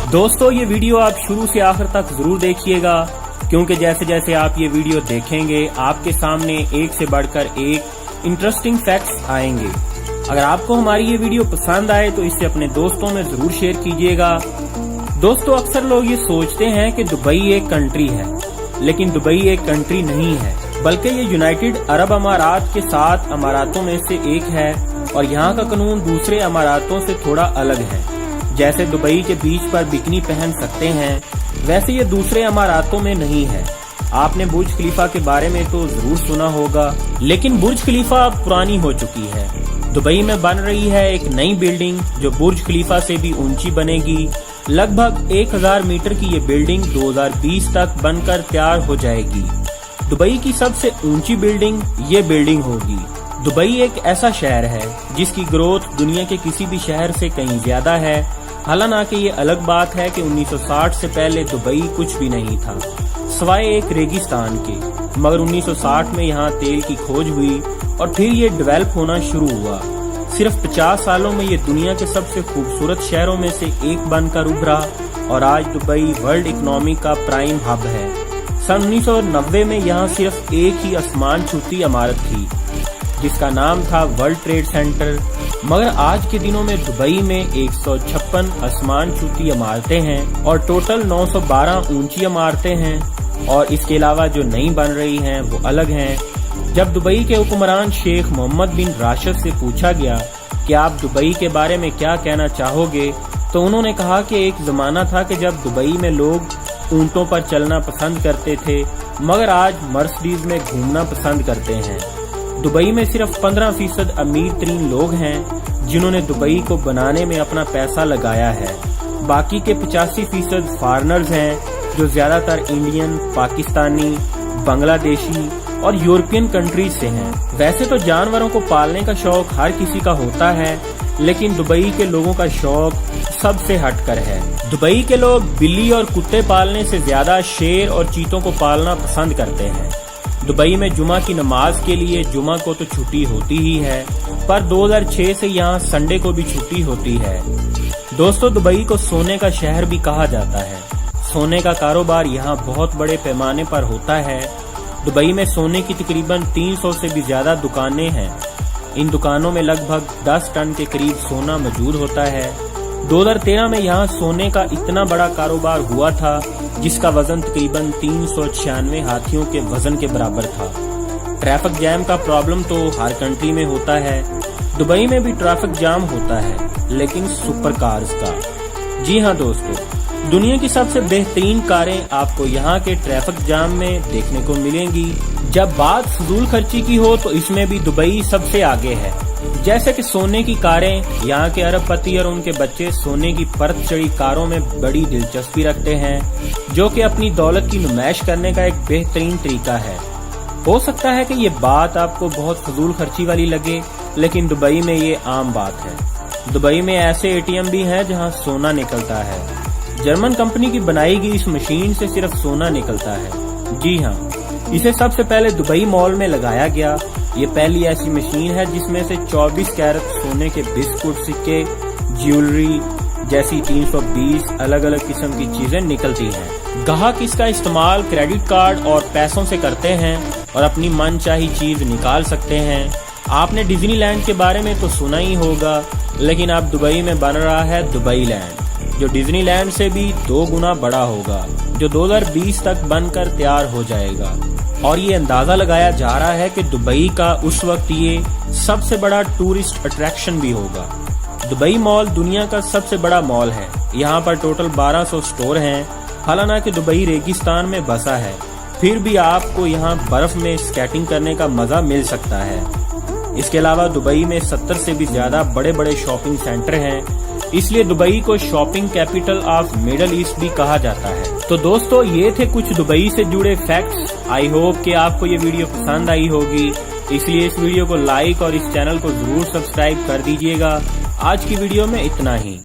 दोस्तों ये वीडियो आप शुरू से आखिर तक जरूर देखिएगा, क्योंकि जैसे जैसे आप ये वीडियो देखेंगे आपके सामने एक से बढ़कर एक इंटरेस्टिंग फैक्ट्स आएंगे। अगर आपको हमारी ये वीडियो पसंद आए तो इसे अपने दोस्तों में जरूर शेयर कीजिएगा। दोस्तों अक्सर लोग ये सोचते हैं कि दुबई एक कंट्री है, लेकिन दुबई एक कंट्री नहीं है, बल्कि ये यूनाइटेड अरब अमारात के 7 अमारातों में से एक है और यहाँ का कानून दूसरे अमारातों से थोड़ा अलग है। जैसे दुबई के बीच पर बिकनी पहन सकते हैं, वैसे ये दूसरे अमारातों में नहीं है। आपने बुर्ज खलीफा के बारे में तो जरूर सुना होगा, लेकिन बुर्ज खलीफा अब पुरानी हो चुकी है। दुबई में बन रही है एक नई बिल्डिंग जो बुर्ज खलीफा से भी ऊंची बनेगी। लगभग 1000 मीटर की ये बिल्डिंग 2020 तक बनकर तैयार हो जाएगी। दुबई की सबसे ऊंची बिल्डिंग ये बिल्डिंग होगी। दुबई एक ऐसा शहर है जिसकी ग्रोथ दुनिया के किसी भी शहर से कहीं ज्यादा है। हालांकि ये अलग बात है कि 1960 से पहले दुबई कुछ भी नहीं था, सिवाय एक रेगिस्तान के। मगर 1960 में यहाँ तेल की खोज हुई और फिर ये डेवलप होना शुरू हुआ। सिर्फ 50 सालों में ये दुनिया के सबसे खूबसूरत शहरों में से एक बनकर उभरा और आज दुबई वर्ल्ड इकोनॉमी का प्राइम हब है। सन 1990 में यहाँ सिर्फ एक ही आसमान छूती इमारत थी जिसका नाम था वर्ल्ड ट्रेड सेंटर, मगर आज के दिनों में दुबई में 156 आसमान छूती इमारतें हैं और टोटल 912 ऊंची इमारतें हैं। और इसके अलावा जो नई बन रही हैं वो अलग हैं। जब दुबई के हुक्मरान शेख मोहम्मद बिन राशिद से पूछा गया कि आप दुबई के बारे में क्या कहना चाहोगे, तो उन्होंने कहा कि एक जमाना था कि जब दुबई में लोग ऊंटों पर चलना पसंद करते थे, मगर आज मर्सिडीज में घूमना पसंद करते हैं। दुबई में सिर्फ 15% अमीर तरीन लोग हैं जिन्होंने दुबई को बनाने में अपना पैसा लगाया है। बाकी के 85% फॉरेनर्स हैं जो ज्यादातर इंडियन, पाकिस्तानी, बांग्लादेशी और यूरोपियन कंट्रीज से हैं। वैसे तो जानवरों को पालने का शौक हर किसी का होता है, लेकिन दुबई के लोगों का शौक सबसे हटकर है। दुबई के लोग बिल्ली और कुत्ते पालने से ज्यादा शेर और चीतों को पालना पसंद करते हैं। दुबई में जुमा की नमाज के लिए जुमा को तो छुट्टी होती ही है, पर 2006 से यहाँ संडे को भी छुट्टी होती है। दोस्तों दुबई को सोने का शहर भी कहा जाता है। सोने का कारोबार यहाँ बहुत बड़े पैमाने पर होता है। दुबई में सोने की तकरीबन 300 से भी ज्यादा दुकानें हैं। इन दुकानों में लगभग 10 टन के करीब सोना मौजूद होता है। 2013 में यहाँ सोने का इतना बड़ा कारोबार हुआ था जिसका वजन तकरीबन 396 हाथियों के वजन के बराबर था। ट्रैफिक जैम का प्रॉब्लम तो हर कंट्री में होता है। दुबई में भी ट्रैफिक जाम होता है, लेकिन सुपर कार्स का। जी हाँ दोस्तों, दुनिया की सबसे बेहतरीन कारें आपको यहाँ के ट्रैफिक जाम में देखने को मिलेंगी। जब बात फजूल खर्ची की हो तो इसमें भी दुबई सबसे आगे है। जैसे कि सोने की कारें, यहाँ के अरबपति और उनके बच्चे सोने की परत चढ़ी कारों में बड़ी दिलचस्पी रखते हैं, जो कि अपनी दौलत की नुमाइश करने का एक बेहतरीन तरीका है। हो सकता है कि ये बात आपको बहुत फजूल खर्ची वाली लगे, लेकिन दुबई में ये आम बात है। दुबई में ऐसे एटीएम भी हैं जहाँ सोना निकलता है। जर्मन कंपनी की बनाई गई इस मशीन से सिर्फ सोना निकलता है। जी हाँ, इसे सबसे पहले दुबई मॉल में लगाया गया। ये पहली ऐसी मशीन है जिसमें से 24 कैरेट सोने के बिस्कुट, सिक्के, ज्वेलरी जैसी 320 अलग अलग किस्म की चीजें निकलती हैं। ग्राहक इसका इस्तेमाल क्रेडिट कार्ड और पैसों से करते हैं और अपनी मनचाही चीज निकाल सकते हैं। आपने डिज्नीलैंड के बारे में तो सुना ही होगा, लेकिन अब दुबई में बन रहा है दुबई लैंड, जो डिज्नीलैंड से भी 2 गुना बड़ा होगा, जो 2020 तक बनकर तैयार हो जाएगा। और ये अंदाजा लगाया जा रहा है कि दुबई का उस वक्त ये सबसे बड़ा टूरिस्ट अट्रैक्शन भी होगा। दुबई मॉल दुनिया का सबसे बड़ा मॉल है। यहाँ पर टोटल 1200 स्टोर हैं। हालांकि दुबई रेगिस्तान में बसा है, फिर भी आपको यहाँ बर्फ में स्केटिंग करने का मजा मिल सकता है। इसके अलावा दुबई में 70 से भी ज्यादा बड़े बड़े शॉपिंग सेंटर हैं, इसलिए दुबई को shopping capital of middle east भी कहा जाता है। तो दोस्तों ये थे कुछ दुबई से जुड़े फैक्ट्स। आई होप कि आपको ये वीडियो पसंद आई होगी, इसलिए इस वीडियो को लाइक और इस चैनल को जरूर सब्सक्राइब कर दीजिएगा। आज की वीडियो में इतना ही।